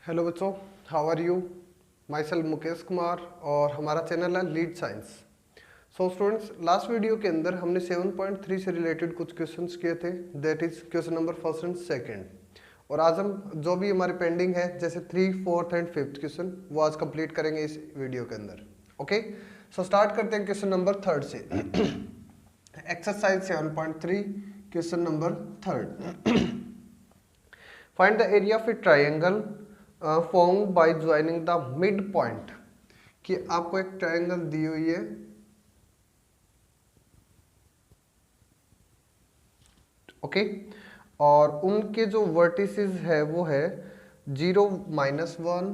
Hello बच्चों, how are you. Myself Mukesh Kumar और हमारा चैनल है lead science. So students, last video के अंदर हमने 7.3 से रिलेटेड कुछ क्वेश्चंस किए थे, that is question number first and second. और आज हम जो भी हमारे पेंडिंग है जैसे 3, 4th एंड 5th क्वेश्चन वो आज कंप्लीट करेंगे इस वीडियो के अंदर। ओके, सो स्टार्ट करते हैं क्वेश्चन नंबर 3 से। Exercise 7.3 question number 3। Find the area of A triangle form by joining the mid point. कि आपको एक ट्राइंगल दी हुई है, ओके, और उनके जो वर्टिसेस है वो है 0, -1।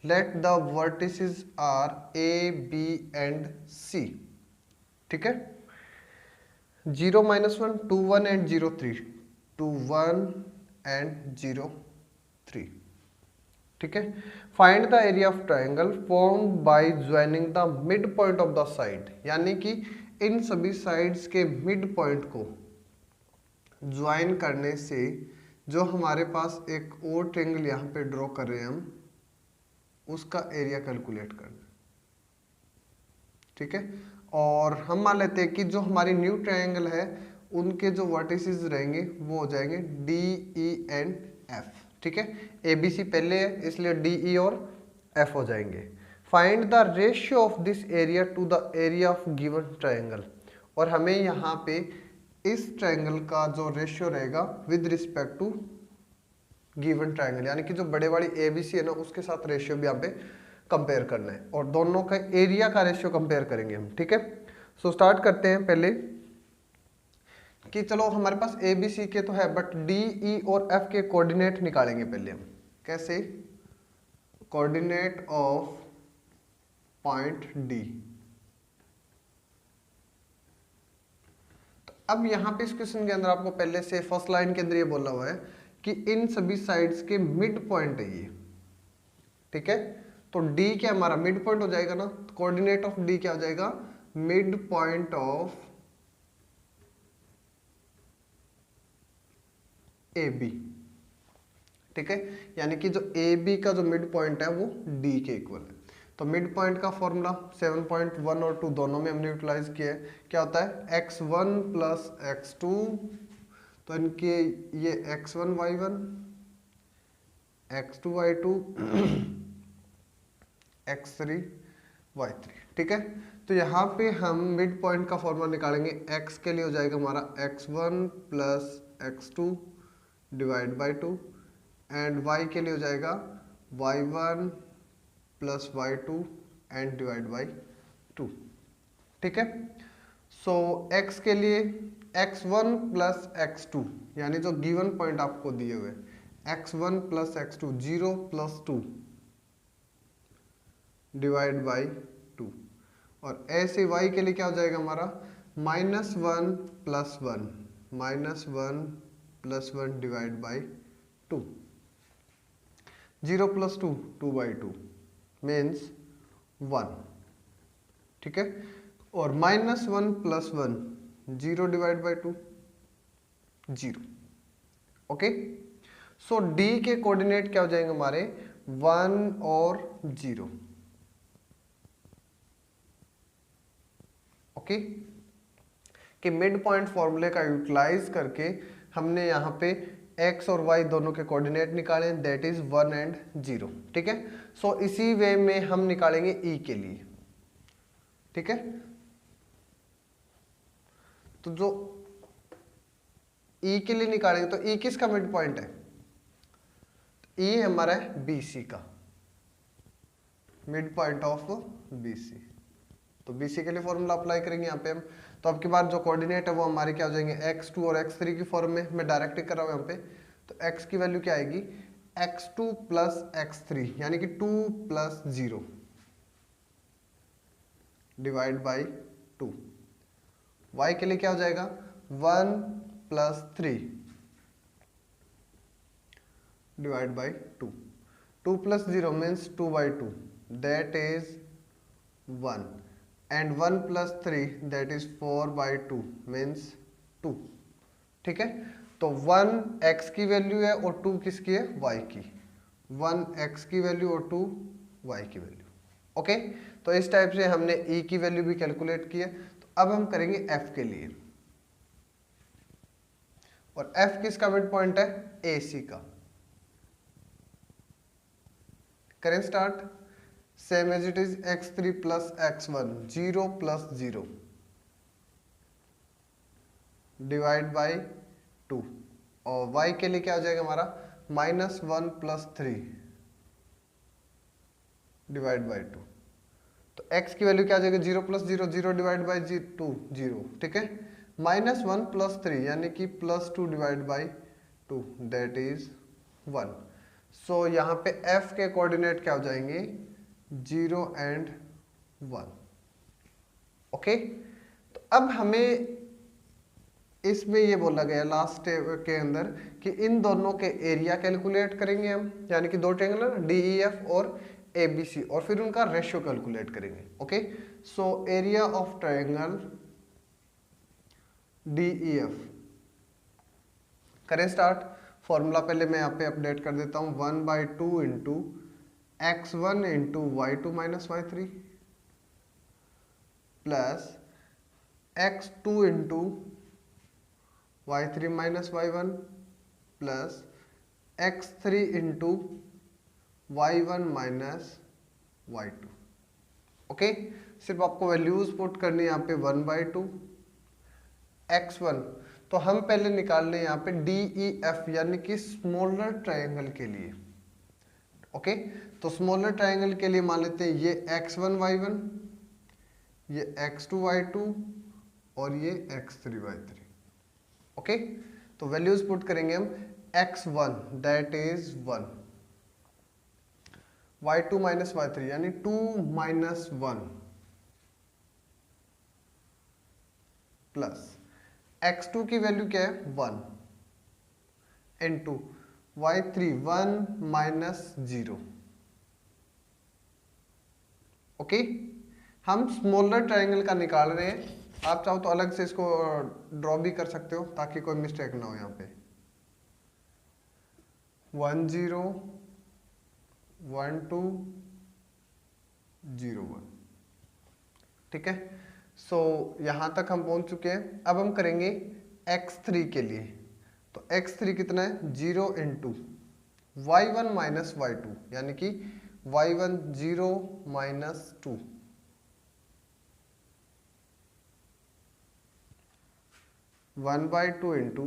Let the vertices are A, B and C. ठीक है, 0, -1, 2, 1 एंड 0, 3, 2, 1 एंड 0, 3। ठीक है, find the area of triangle form by joining the mid point of the side. यानी कि इन सभी साइड्स के मिड पॉइंट को ज्वाइन करने से जो हमारे पास एक और ट्रायंगल यहाँ पे ड्रॉ कर रहे हैं हम, उसका एरिया कैलकुलेट करना। ठीक है, और हम मान लेते हैं कि जो हमारी न्यू ट्रायंगल है उनके जो वर्टिसेस रहेंगे वो हो जाएंगे डी, ई एंड एफ। ठीक है, ए बी सी पहले है इसलिए डी, ई और एफ हो जाएंगे। Find the ratio of this area to the area of given triangle. और हमें यहाँ पे इस ट्रायंगल का जो रेशियो रहेगा with respect to given triangle, यानी कि जो बड़े वाली ए बी सी है ना उसके साथ रेशियो भी यहाँ पे कंपेयर करना है और दोनों का एरिया का रेशियो कंपेयर करेंगे हम। ठीक है, सो स्टार्ट करते हैं पहले कि चलो हमारे पास ए बी सी के तो है, बट डी, ई और एफ के कोऑर्डिनेट निकालेंगे पहले हम। कैसे? Coordinate of point D. तो अब यहां पे इस क्वेश्चन के अंदर आपको पहले से फर्स्ट लाइन के अंदर ये बोला हुआ है कि इन सभी साइड्स के मिड पॉइंट है ये। ठीक है, तो डी क्या हमारा मिड पॉइंट हो जाएगा ना, तो कोऑर्डिनेट ऑफ डी क्या हो जाएगा, mid point of A B. ठीक है, यानी कि जो ए बी का जो मिड पॉइंट है वो डी के इक्वल है। तो मिड पॉइंट का फॉर्मूला 7.1 और 2 दोनों में हमने यूटिलाइज किया है। क्या होता है, x1 प्लस x2, तो इनके ये x1 y1, x2 y2, x3 y3। ठीक है, तो यहाँ पे हम मिड पॉइंट का फॉर्मूला निकालेंगे। x के लिए हो जाएगा हमारा x1 plus x2 divide by 2 and y के लिए हो जाएगा y1 plus y2 and divide by 2। ठीक है, सो x के लिए x1 प्लस x2, यानी जो गिवन पॉइंट आपको दिए हुए x1 plus x2 0 plus 2 divide by 2, और ऐसे y के लिए क्या हो जाएगा हमारा -1 plus 1, -1 plus 1 divide by 2। 0 plus 2 2 by 2 means 1। ठीक है, और -1 plus 1 0 divide by 2 0। Okay, so D के कोऑर्डिनेट क्या हो जाएंगे हमारे 1 और 0। ओके, कि मिड पॉइंट फॉर्मूले का यूटिलाइज करके हमने यहाँ पे x और y दोनों के कोऑर्डिनेट निकाले, दैट इज 1 एंड 0। ठीक है, सो इसी वे में हम निकालेंगे e के लिए। ठीक है, तो जो e के लिए निकालेंगे तो e किसका मिड पॉइंट है, e हमारा है bc का, मिड पॉइंट ऑफ bc। तो bc के लिए फॉर्मूला अप्लाई करेंगे यहाँ पे हम। तो अब की बार जो कोऑर्डिनेट है वो हमारे क्या हो जाएंगे x2 और x3 की फॉर्म में। मैं डायरेक्ट कर रहा हूँ यहाँ पे, तो x की वैल्यू क्या आएगी x2 प्लस x3, यानी कि 2 प्लस 0 डिवाइड बाई 2। y के लिए क्या हो जाएगा 1 plus 3 divide by 2। 2 plus 0 means 2 by 2, that is 1 and 1 plus 3 that is 4 by 2 means 2। ठीक है, तो 1 x की वैल्यू है और 2 किसकी है, y की। 1 x की वैल्यू और 2 y की वैल्यू। ओके, तो इस टाइप से हमने e की वैल्यू भी कैलकुलेट की है। तो अब हम करेंगे f के लिए, और f किसका मिड पॉइंट है, AC का। करें start. Same as it is x3 plus x1, 0 plus 0 divide by 2, और y के लिए क्या हो जाएगा हमारा, -1 प्लस 3 डिवाइड बाई 2। तो x की वैल्यू क्या आ जाएगी, 0 प्लस 0, 0 डिवाइड बाई 2, 0, ठीक है। -1 प्लस 3 यानी कि +2 डिवाइड बाई 2, दैट इज 1। सो यहाँ पे f के कोऑर्डिनेट क्या हो जाएंगे, 0 एंड 1। ओके, तो अब हमें इसमें ये बोला गया लास्ट के अंदर कि इन दोनों के एरिया कैलकुलेट करेंगे हम, यानी कि दो ट्रायंगल DEF और ABC, और फिर उनका रेशियो कैलकुलेट करेंगे। Okay, so area of triangle DEF, करें स्टार्ट। फॉर्मूला पहले मैं यहाँ पे अपडेट कर देता हूँ, 1/2 into x1 into y2 minus y3 plus x2 into y3 minus y1 plus x3 into y1 minus y2। Okay, सिर्फ आपको वैल्यूज पुट करनी है यहाँ पे, 1/2 x1। तो हम पहले निकाल लें यहाँ पे DEF यानी कि स्मॉलर ट्रायंगल के लिए। ओके, तो स्मॉलर ट्रायंगल के लिए मान लेते हैं ये x1 y1, ये x2 y2 और ये x3 y3। ओके, तो वैल्यूज पुट करेंगे हम, x1 that is 1, y2 minus y3 यानी 2 माइनस 1 प्लस x2 की वैल्यू क्या है, 1 इंटू y3 1 माइनस 0। ओके, हम स्मॉलर ट्रायंगल का निकाल रहे हैं, आप चाहो तो अलग से इसको ड्रॉ भी कर सकते हो ताकि कोई मिस्टेक ना हो। यहाँ पे 1 0 1 2 0 1, ठीक है। सो यहां तक हम पहुंच चुके हैं। अब हम करेंगे x3 के लिए। तो x3 कितना है, 0 इंटू y1 माइनस y2 यानी कि y1 0 minus 2 1/2 into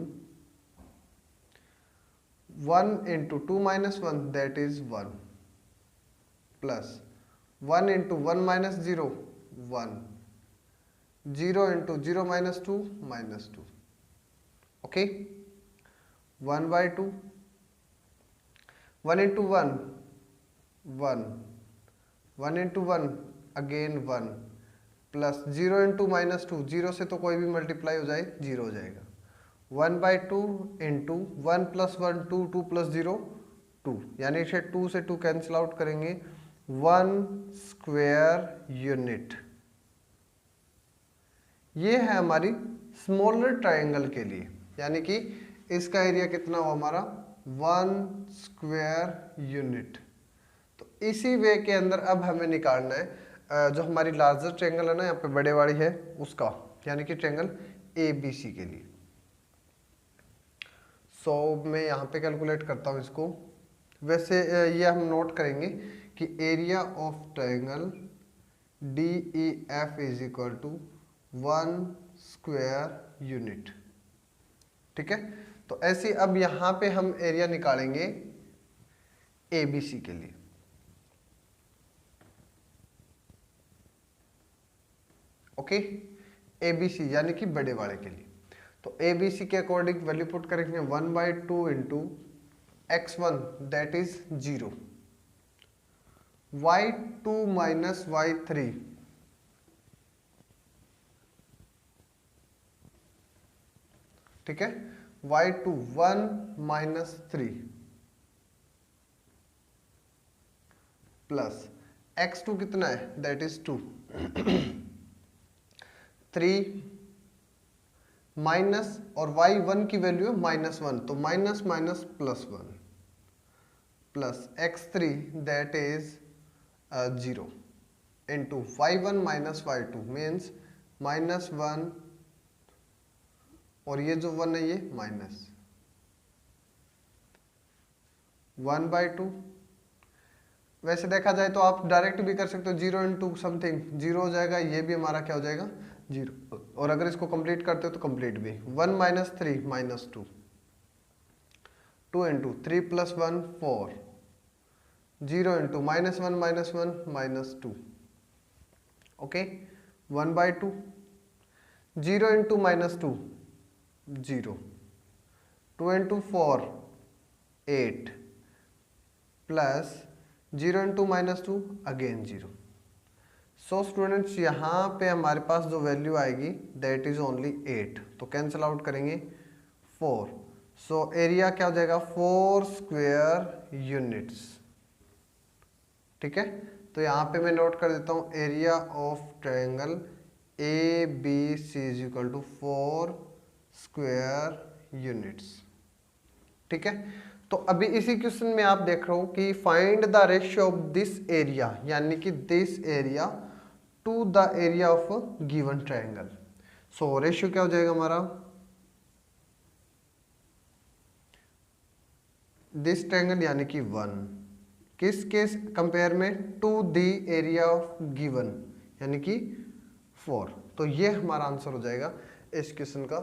1 into 2 minus 1 that is 1 plus 1 into 1 minus 0 1, 0 into 0 minus 2 minus 2। Okay, 1/2, 1 into 1 1, 1 into 1 again 1 plus 0 into minus 2, 0 से तो कोई भी मल्टीप्लाई हो जाए 0 हो जाएगा। 1/2 इंटू 1 प्लस 1 2, 2 प्लस 0 2, यानी इसे 2 से 2 कैंसिल आउट करेंगे, 1 स्क्वायर यूनिट। ये है हमारी स्मॉलर ट्रायंगल के लिए, यानी कि इसका एरिया कितना हुआ हमारा, 1 स्क्वायर यूनिट। तो इसी वे के अंदर अब हमें निकालना है जो हमारी लार्जर ट्रायंगल है ना, यहाँ पे बड़े वाली है उसका, यानी कि ट्रायंगल ABC के लिए। सो मैं यहाँ पे कैलकुलेट करता हूँ इसको। वैसे ये हम नोट करेंगे कि area of triangle DEF is equal to 1 square unit, ठीक है। तो ऐसे अब यहाँ पे हम एरिया निकालेंगे ABC के लिए। ओके, ABC यानी कि बड़े वाले के लिए। तो ABC के अकॉर्डिंग वैल्यू पुट करेंगे 1/2 into x1 that is 0, y2 minus y3 ठीक है, y2 1 माइनस 3 प्लस x2 कितना है, दैट इज 2 3 माइनस और y1 की वैल्यू है -1, तो minus minus +1 plus x3 that is 0 into y1 minus y2 means -1 और ये जो 1 है ये -1/2। वैसे देखा जाए तो आप डायरेक्ट भी कर सकते हो, 0 इंटू समथिंग 0 हो जाएगा, ये भी हमारा क्या हो जाएगा 0। और अगर इसको कंप्लीट करते हो तो कंप्लीट भी 1 minus 3 -2, 2 into 3 + 1 4, 0 into -1 -2 okay 1/2, 0 into -2 0, 2 into 4 8 plus 0 into -2 again 0। So students यहाँ पे हमारे पास जो वैल्यू आएगी दैट इज ओनली 8, तो कैंसिल आउट करेंगे 4। सो एरिया क्या हो जाएगा 4 स्क्वायर यूनिट्स। ठीक है, तो यहाँ पे मैं नोट कर देता हूँ area of triangle A B C is equal to 4 square units. ठीक है, तो अभी इसी क्वेश्चन में आप देख रहे हो कि find the ratio of this area, यानी कि this area to the area of given triangle. So ratio क्या हो जाएगा हमारा, दिस ट्रायंगल यानी कि 1 किस केस कंपेयर में, to the area of given यानी कि 4। तो ये हमारा आंसर हो जाएगा इस क्वेश्चन का,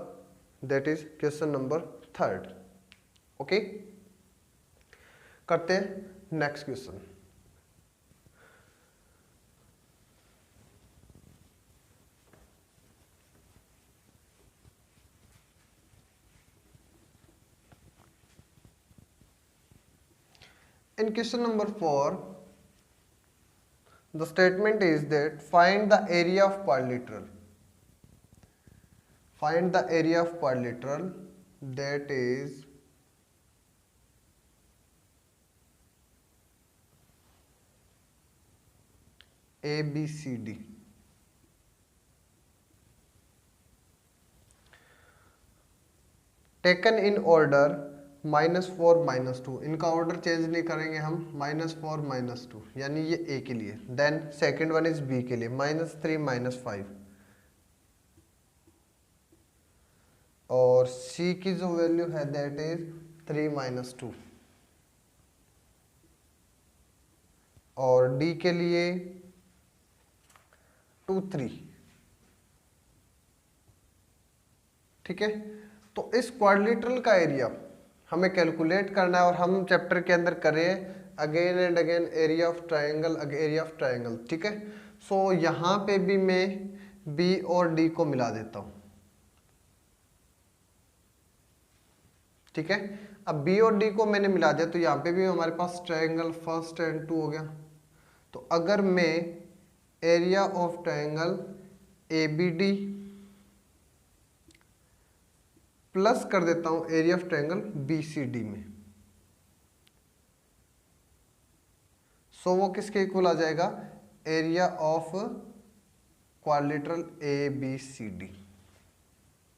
that is question number 3। Okay, करते हैं next question. In question number 4, the statement is that find the area of quadrilateral. Find the area of quadrilateral that is ABCD. Taken in order -4 -2, इनका order change नहीं करेंगे हम, -4 -2 यानी ये A के लिए, then second one is B के लिए -3 -5, और सी की जो वैल्यू है दैट इज 3 -2, और डी के लिए 2 3। ठीक है, तो इस क्वाड्रिलेटरल का एरिया हमें कैलकुलेट करना है, और हम चैप्टर के अंदर करें again and again area of triangle, area of triangle. ठीक है, सो यहाँ पे भी मैं बी और डी को मिला देता हूँ। ठीक है, अब बी और डी को मैंने मिला दिया तो यहाँ पे भी हमारे पास ट्रायंगल 1 और 2 हो गया। तो अगर मैं area of triangle A B D plus कर देता हूं एरिया ऑफ ट्रायंगल BCD में, सो वो किसके इक्वल आ जाएगा, एरिया ऑफ क्वाड्रिलेटरल ABCD।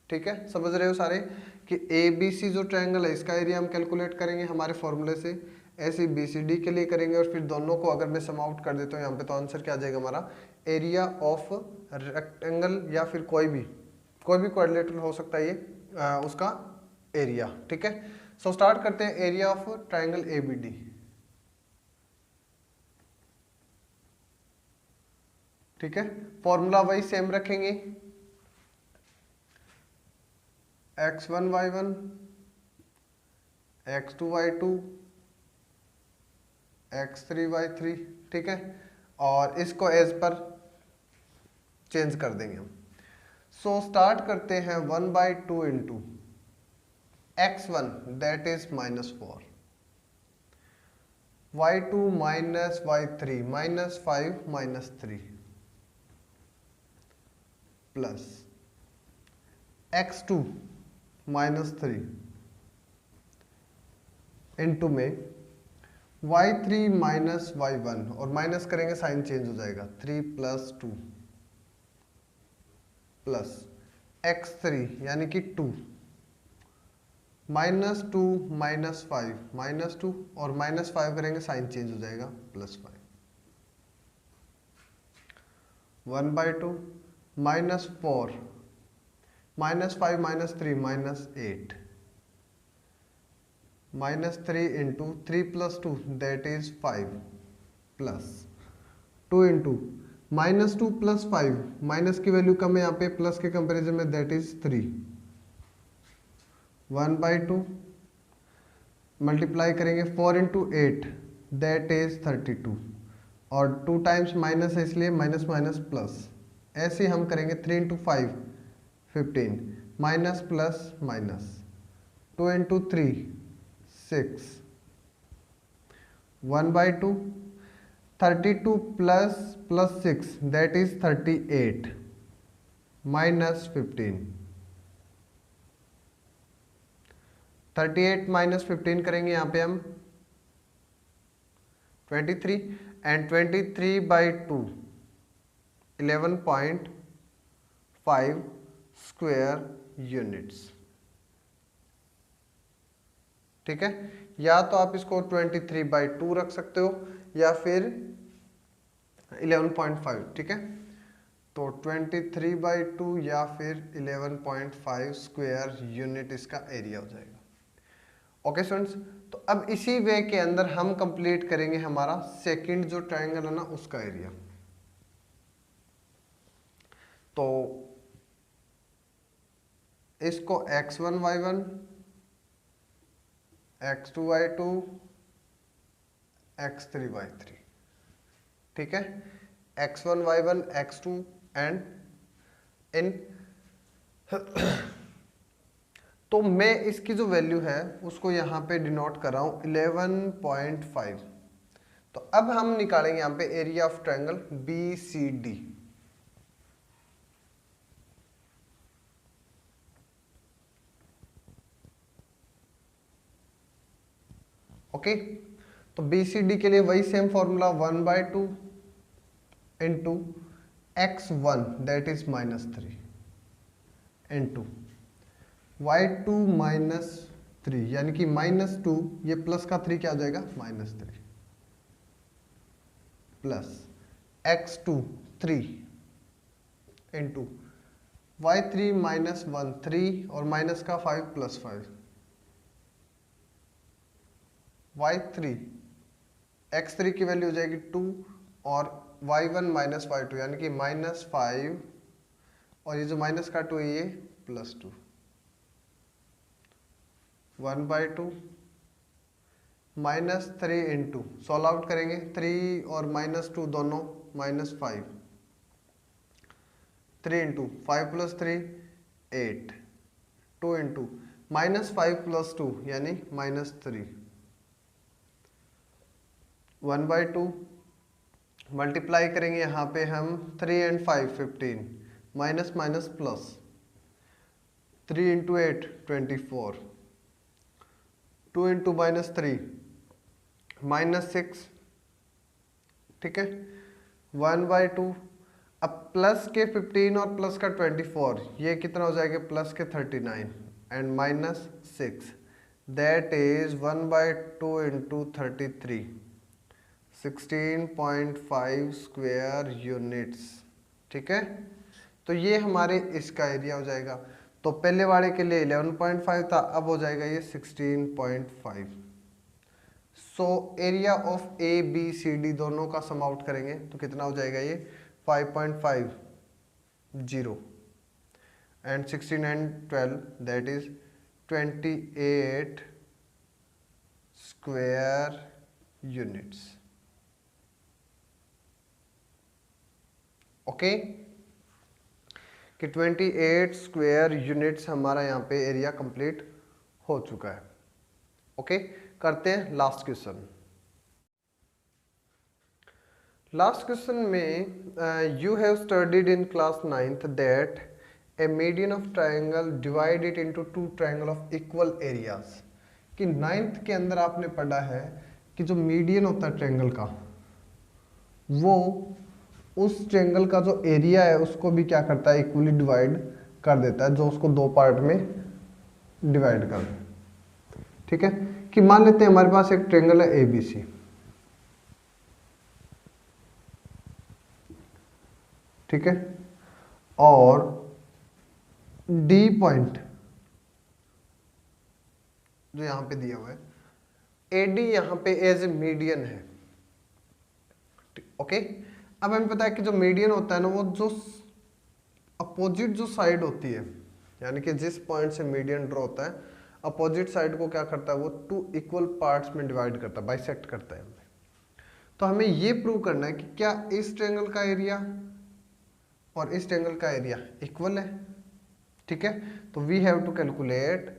ठीक है, समझ रहे हो सारे कि ABC जो ट्रायंगल है इसका एरिया हम कैलकुलेट करेंगे हमारे फॉर्मूले से, ऐसे BCD के लिए करेंगे, और फिर दोनों को अगर मैं सम आउट कर देता हूँ यहाँ पे तो आंसर क्या आ जाएगा हमारा, एरिया ऑफ रेक्टेंगल या फिर कोई भी क्वाड्रिलेटरल हो सकता है ये उसका एरिया। ठीक है, सो स्टार्ट करते हैं एरिया ऑफ ट्रायंगल ABD। ठीक है, फॉर्मूला वही सेम रखेंगे, x1 y1 x2 y2 x3 y3। ठीक है, और इसको एज पर चेंज कर देंगे हम। सो स्टार्ट करते हैं 1/2 into x1 that is -4, y2 -y3 -5 -3 plus x2 -3 into में y3 -y1, और माइनस करेंगे साइन चेंज हो जाएगा, 3 + 2 प्लस x3 यानी कि 2, -2 -5, -2 और -5 करेंगे साइन चेंज हो जाएगा +5, 1/2 -4 -5 -3 -8, -3 into 3 + 2 that is 5 plus 2 into -2 + 5, minus की वैल्यू कम है यहाँ पे, प्लस के कंपैरिजन में that is 3, 1/2 मल्टीप्लाई करेंगे 4 into 8 that is 32, और 2 टाइम्स माइनस है इसलिए माइनस माइनस प्लस, ऐसे हम करेंगे 3 into 5 15, minus plus minus, 2 into 3 6, 1/2 32 plus 6 that is 38 minus 15, 38 minus 15 करेंगे यहाँ पे हम 23, and 23/2 11.5 स्क्वायर यूनिट्स। ठीक है, या तो आप इसको 23/2 रख सकते हो या फिर 11.5। ठीक है, तो 23/2 या फिर 11.5 स्क्वायर यूनिट इसका एरिया हो जाएगा। ओके स्टूडेंट्स, तो अब इसी वे के अंदर हम कंप्लीट करेंगे हमारा सेकंड जो ट्रायंगल है ना उसका एरिया। तो इसको x1y1 x2y2 x3y3, ठीक है, x1 y1 x2 and in तो मैं इसकी जो वैल्यू है उसको यहाँ पे डिनोट कर रहा हूँ 11.5। तो अब हम निकालेंगे यहाँ पे area of triangle BCD। Okay, तो BCD के लिए वही same formula 1/2 into x1 that is -3 into y2 -3 यानी कि -2, ये प्लस का 3 क्या हो जाएगा -3 प्लस x2 3 इंटू y3 -1 3 और माइनस का 5 + 5 y3 x3 की वैल्यू हो जाएगी 2 और y1 -y2 यानी कि -5 और ये जो माइनस का 2 है ये +2, 1/2 -3 इंटू सॉल्व आउट करेंगे 3 और -2 दोनों -5, 3 इंटू 5 + 3 8, 2 इंटू -5 + 2 यानी -3, 1/2 मल्टीप्लाई करेंगे यहाँ पे हम 3 and 5 15, minus minus plus, 3 into 8 24, 2 into -3 -6, ठीक है, 1/2 अब प्लस के 15 और प्लस का 24 ये कितना हो जाएगा प्लस के 39 and -6 that is 1/2 into 33 16.5 square units. ठीक है, तो ये हमारे इसका एरिया हो जाएगा। तो पहले वाले के लिए 11.5 था, अब हो जाएगा ये 16.5। सो एरिया ऑफ ABCD दोनों का सम आउट करेंगे तो कितना हो जाएगा ये 5.50 and 16 and 12 that is 28 square units. Okay, कि 28 स्क्वायर यूनिट्स हमारा यहाँ पे एरिया कंप्लीट हो चुका है। ओके, करते हैं लास्ट क्वेश्चन। लास्ट क्वेश्चन में you have studied in class 9th that A median of triangle divide it into 2 triangle of equal areas. कि 9th के अंदर आपने पढ़ा है कि जो मीडियन होता है ट्रायंगल का वो उस ट्रायंगल का जो एरिया है उसको भी क्या करता है इक्वली डिवाइड कर देता है, जो उसको दो पार्ट में डिवाइड कर दे। ठीक है, कि मान लेते हैं हमारे पास एक ट्रायंगल है एबीसी, ठीक है, और डी पॉइंट जो यहां पे दिया हुआ है, एडी यहां पे एज ए मीडियन है। ओके, अब हमें पता है कि जो मीडियन होता है ना, वो जो अपोजिट जो साइड होती है, यानी कि जिस पॉइंट से मीडियन ड्रॉ होता है, अपोजिट साइड को क्या करता है, वो टू इक्वल पार्ट्स में डिवाइड करता है, बाइसेक्ट करता है। तो हमें ये प्रूव करना है कि क्या इस ट्रायंगल का एरिया और इस ट्रायंगल का एरिया इक्वल है। ठीक है, तो we have to calculate,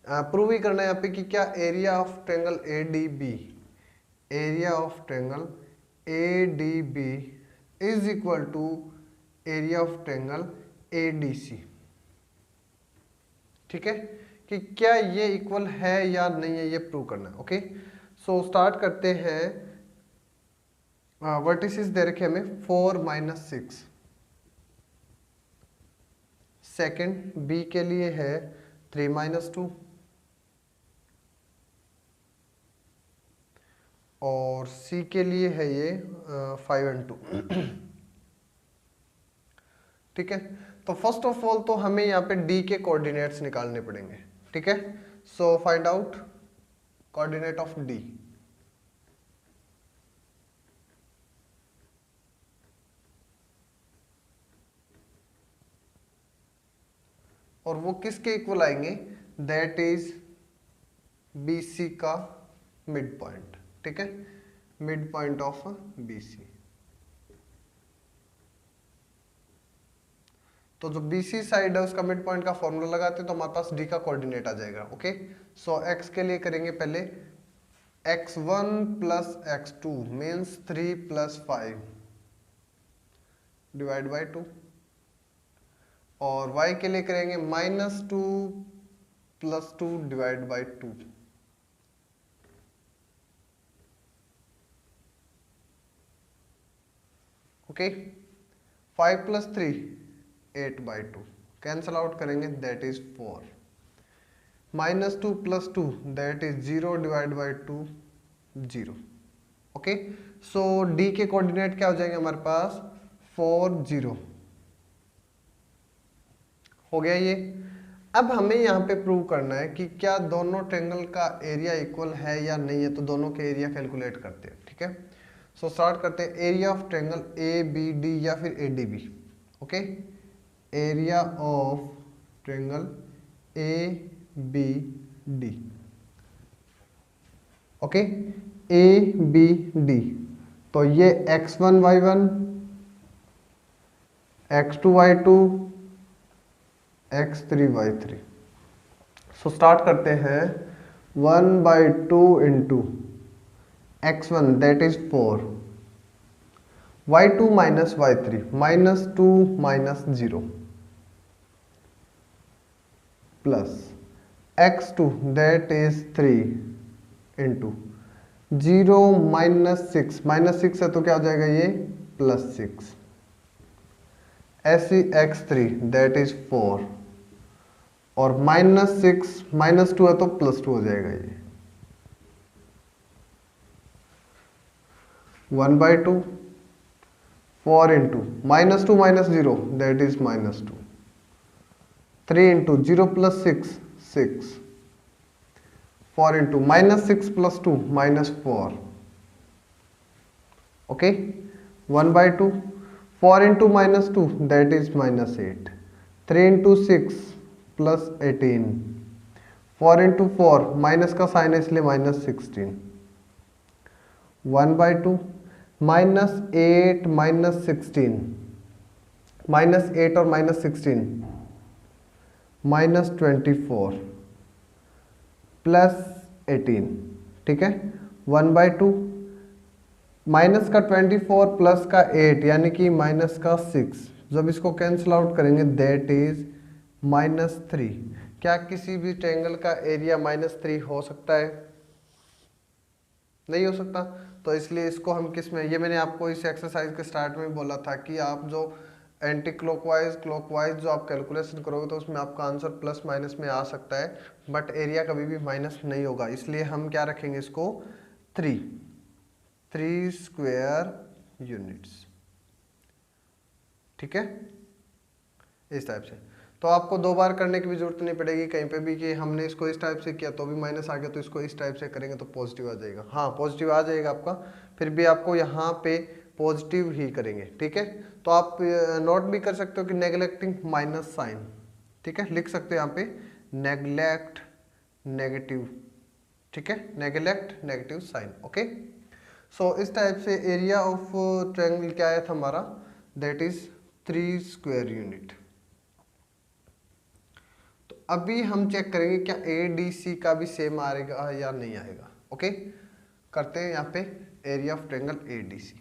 prove ही करना है यहाँ पे कि क्या area of triangle ADB, area of triangle ADB is equal to area of triangle ADC. ठीक है, कि क्या ये इक्वल है या नहीं है, ये प्रूव करना है। ओके, सो स्टार्ट करते हैं। वर्टिसेस दे रखे हमें 4 - 6, सेकेंड बी के लिए है 3 - 2, और सी के लिए है ये 5 and 2। ठीक है, तो फर्स्ट ऑफ ऑल तो हमें यहाँ पे डी के कोऑर्डिनेट्स निकालने पड़ेंगे। ठीक है, so find out coordinate of D. और वो किसके इक्वल आएंगे, दैट इज बीसी का मिड पॉइंट। ठीक है, मिड पॉइंट ऑफ बीसी। तो जो बीसी साइड है उसका मिड पॉइंट का फॉर्मूला लगाते हैं तो हमारे पास डी का कोऑर्डिनेट आ जाएगा। ओके, सो एक्स के लिए करेंगे पहले x1 + x2 means 3 + 5 divide by 2, और y के लिए करेंगे -2 + 2 divide by 2। Okay, 5 + 3 8/2, cancel out करेंगे that is 4, -2 + 2 that is 0 divide by 2 0। Okay, so D के कोऑर्डिनेट क्या हो जाएंगे हमारे पास 4 0 हो गया ये। अब हमें यहाँ पे प्रूव करना है कि क्या दोनों ट्रायंगल का एरिया इक्वल है या नहीं है, तो दोनों के एरिया कैलकुलेट करते हैं। ठीक है, सो स्टार्ट करते हैं area of triangle A B D या फिर A D B. Okay, area of triangle A B D. Okay, A B D, तो ये x1 y1 x2 y2 x3 y3। सो स्टार्ट करते हैं 1/2 into x1 that is 4, y2 - y3 -2 - 0 plus x2 that is 3 into 0 - 6 -6 है तो क्या हो जाएगा ये +6, ऐसी x3 दैट इज 4, और -6 -2 है तो +2 हो जाएगा ये 1/2, 4 into -2 - 0 that is -2, 3 into 0 + 6 6, 4 into -6 + 2 -4। Okay, 1/2, 4 into -2 that is -8, 3 into 6 + 18, 4 into 4 minus का साइन है इसलिए -16, 1/2 -8 -16, -8 और -16 -24 +18। ठीक है, 1/2 माइनस का 24 प्लस का 8 यानी कि -6, जब इसको कैंसिल आउट करेंगे दैट इज -3। क्या किसी भी ट्रायंगल का एरिया -3 हो सकता है? नहीं हो सकता। तो इसलिए इसको हम किस में, ये मैंने आपको इस एक्सरसाइज के स्टार्ट में बोला था कि आप जो एंटी क्लॉकवाइज क्लॉकवाइज जो आप कैलकुलेशन करोगे तो उसमें आपका आंसर प्लस माइनस में आ सकता है, बट एरिया कभी भी माइनस नहीं होगा, इसलिए हम क्या रखेंगे इसको 3 स्क्वायर यूनिट्स। ठीक है, इस टाइप से। तो आपको 2 बार करने की भी जरूरत नहीं पड़ेगी कहीं पे भी कि हमने इसको इस टाइप से किया तो भी माइनस आ गया, तो इसको इस टाइप से करेंगे तो पॉजिटिव आ जाएगा। हाँ पॉजिटिव आ जाएगा आपका, फिर भी आपको यहाँ पे पॉजिटिव ही करेंगे। ठीक है, तो आप नोट भी कर सकते हो कि नेग्लेक्टिंग माइनस साइन। ठीक है, लिख सकते हो यहाँ पे नेग्लेक्ट नेगेटिव। ठीक है, नेग्लेक्ट नेगेटिव साइन। ओके, सो इस टाइप से एरिया ऑफ ट्रायंगल क्या आया था हमारा, दैट इज 3 स्क्वायर यूनिट। तो अभी हम चेक करेंगे क्या ADC का भी सेम आएगा या नहीं आएगा। ओके, करते हैं यहाँ पे area of triangle ADC।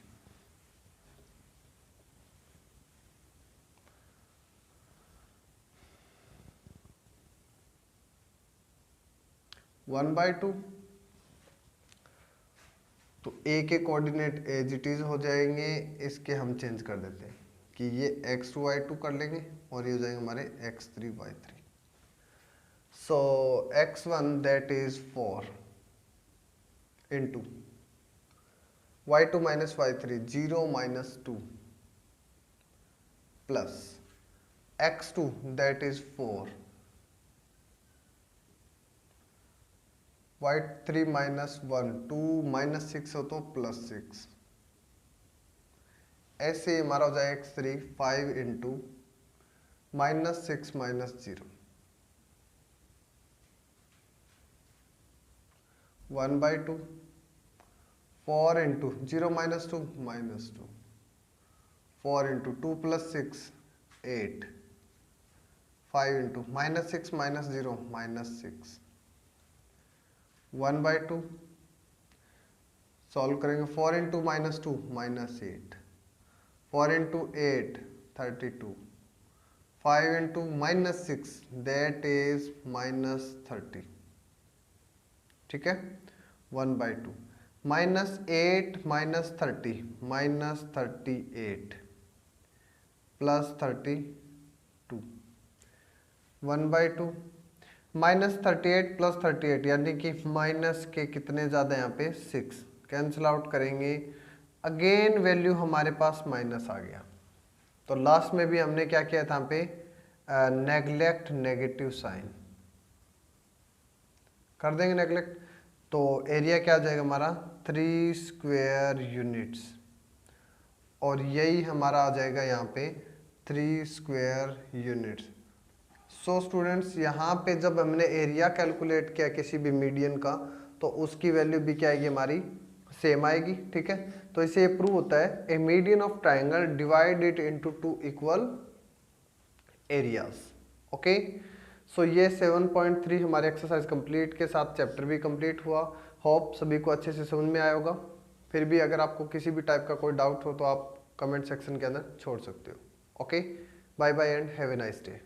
One by two, तो A के कोऑर्डिनेट एज इट इज हो जाएंगे, इसके हम चेंज कर देते हैं कि ये x2 y2 कर लेंगे और ये हो जाएंगे हमारे x3 y3। So x1 that is 4 into y2 minus y3 0 minus 2 plus x2 that is 4 y3 minus 1 2 minus 6 हो तो प्लस 6, ऐसे हमारा हो जाए x3 5 into minus 6 minus 0 1 by 2 4 into 0 minus 2 minus 2 4 into 2 plus 6 8 5 into minus 6 minus 0 minus 6 1 by 2 solve करेंगे 4 into minus 2 minus 8 4 into 8 32 5 into minus 6 that is minus 30। ठीक है, 1 by 2 minus 8 minus 30 minus 38 plus 32 1 by 2 minus 38 plus 38 यानी कि minus के कितने ज़्यादा यहाँ पे 6, कैंसिल आउट करेंगे, अगेन वैल्यू हमारे पास माइनस आ गया। तो लास्ट में भी हमने क्या किया था यहाँ पे नेग्लेक्ट नेगेटिव साइन कर देंगे नेग्लेक्ट, तो एरिया क्या आ जाएगा हमारा 3 स्क्वायर यूनिट्स, और यही हमारा आ जाएगा यहाँ पे 3 स्क्वायर यूनिट्स। सो स्टूडेंट्स यहाँ पे जब हमने एरिया कैलकुलेट किया किसी भी मीडियन का तो उसकी वैल्यू भी क्या आएगी हमारी सेम आएगी। ठीक है, तो इसे ये प्रूव होता है a median of triangle divide it into 2 equal areas. Okay, so ये 7.3 हमारे एक्सरसाइज कंप्लीट के साथ चैप्टर भी कंप्लीट हुआ। होप सभी को अच्छे से समझ में आया होगा। फिर भी अगर आपको किसी भी टाइप का कोई डाउट हो तो आप कमेंट सेक्शन के अंदर छोड़ सकते हो। Okay, bye bye and have a nice day.